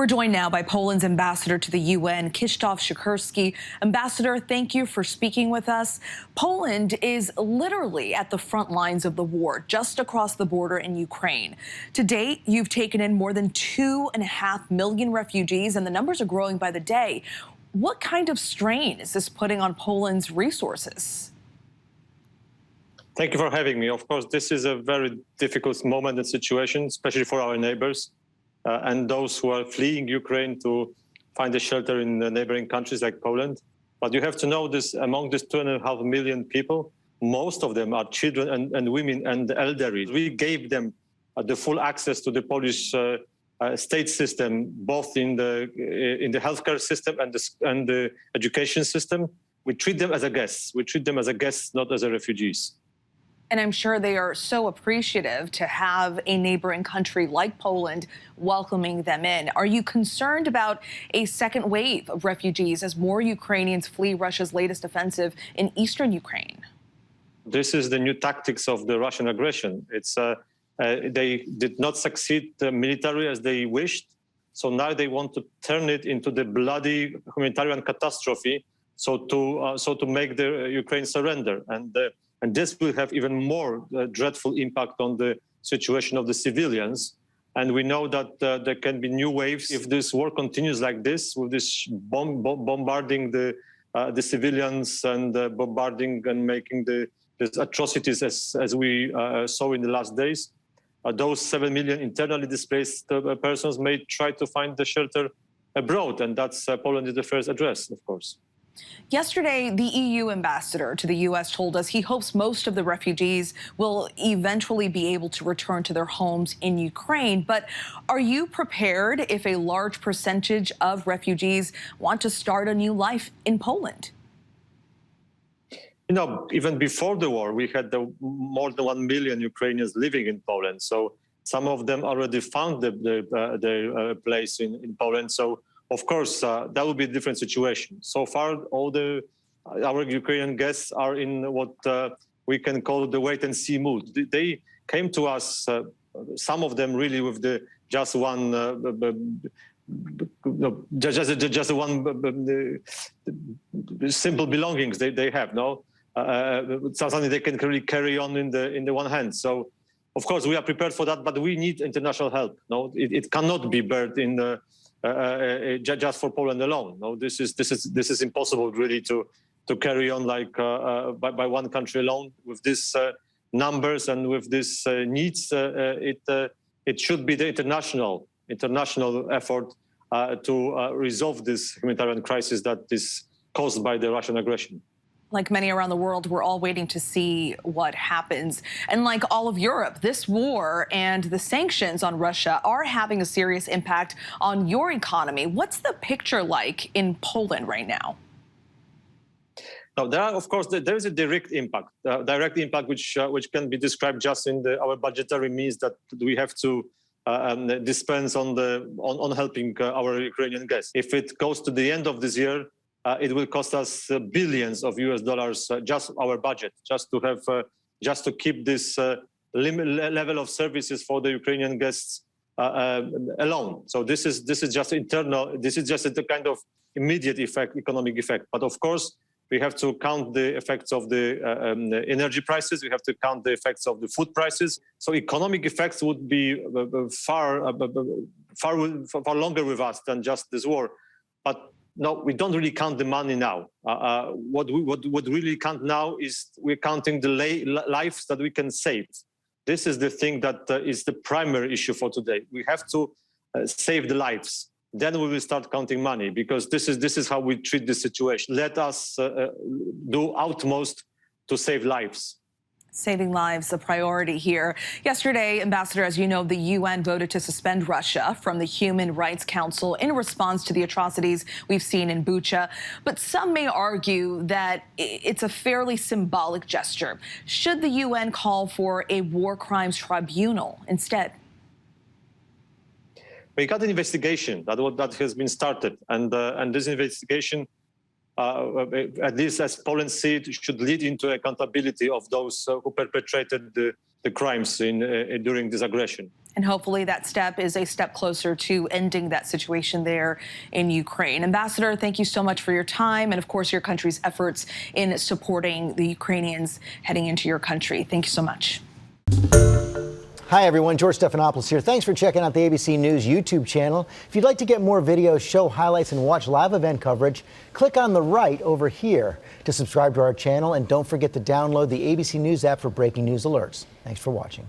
We're joined now by Poland's ambassador to the UN, Krzysztof Szczerski. Ambassador, thank you for speaking with us. Poland is literally at the front lines of the war, just across the border in Ukraine. To date, you've taken in more than 2.5 million refugees, and the numbers are growing by the day. What kind of strain is this putting on Poland's resources? Thank you for having me. Of course, this is a very difficult moment and situation, especially for our neighbors and those who are fleeing Ukraine to find a shelter in the neighboring countries like Poland. But you have to know this, among these 2.5 million people, most of them are children and women and elderly. We gave them the full access to the Polish state system, both in the healthcare system and the education system. We treat them as a guests. We treat them as a guests, not as a refugees. And I'm sure they are so appreciative to have a neighboring country like Poland welcoming them in. Are you concerned about a second wave of refugees as more Ukrainians flee Russia's latest offensive in eastern Ukraine? This is the new tactics of the Russian aggression. They did not succeed militarily as they wished. So now they want to turn it into the bloody humanitarian catastrophe. So to make the Ukraine surrender. And this will have even more dreadful impact on the situation of the civilians. And we know that there can be new waves if this war continues like this, with this bombarding the civilians and bombarding and making these atrocities as we saw in the last days. Those 7 million internally displaced persons may try to find the shelter abroad, and that's Poland is the first address, of course. Yesterday, the EU ambassador to the U.S. told us he hopes most of the refugees will eventually be able to return to their homes in Ukraine. But are you prepared if a large percentage of refugees want to start a new life in Poland? You know, even before the war, we had more than 1 million Ukrainians living in Poland. So some of them already found their place in Poland. So of course, that would be a different situation. So far, our Ukrainian guests are in what we can call the wait-and-see mood. They came to us, some of them really with just one simple belongings they have. No, something they can really carry on in the one hand. So, of course, we are prepared for that, but we need international help. No, it cannot be buried in just for Poland alone. No, this is impossible really to carry on like by one country alone with these numbers and with these needs. It should be the international effort to resolve this humanitarian crisis that is caused by the Russian aggression. Like many around the world, we're all waiting to see what happens. And like all of Europe, this war and the sanctions on Russia are having a serious impact on your economy. What's the picture like in Poland right now? Now, of course, there is a direct impact which can be described just in our budgetary means that we have to dispense on helping our Ukrainian guests. If it goes to the end of this year, it will cost us billions of US dollars, just our budget, just to keep this level of services for the Ukrainian guests alone. So this is just internal. This is just a kind of immediate effect, economic effect. But of course, we have to count the effects of the energy prices. We have to count the effects of the food prices. So economic effects would be far longer with us than just this war. But no, we don't really count the money now. What really count now is we're counting the lives that we can save. This is the thing that is the primary issue for today. We have to save the lives. Then we will start counting money, because this is how we treat the situation. Let us do utmost to save lives. Saving lives, a priority here. Yesterday, Ambassador, as you know, the UN voted to suspend Russia from the Human Rights Council in response to the atrocities we've seen in Bucha. But some may argue that it's a fairly symbolic gesture. Should the UN call for a war crimes tribunal instead? We got an investigation that has been started, and this investigation, at least as Poland sees it, should lead into accountability of those who perpetrated crimes during this aggression. And hopefully that step is a step closer to ending that situation there in Ukraine. Ambassador, thank you so much for your time and, of course, your country's efforts in supporting the Ukrainians heading into your country. Thank you so much. Hi, everyone. George Stephanopoulos here. Thanks for checking out the ABC News YouTube channel. If you'd like to get more videos, show highlights, and watch live event coverage, click on the right over here to subscribe to our channel. And don't forget to download the ABC News app for breaking news alerts. Thanks for watching.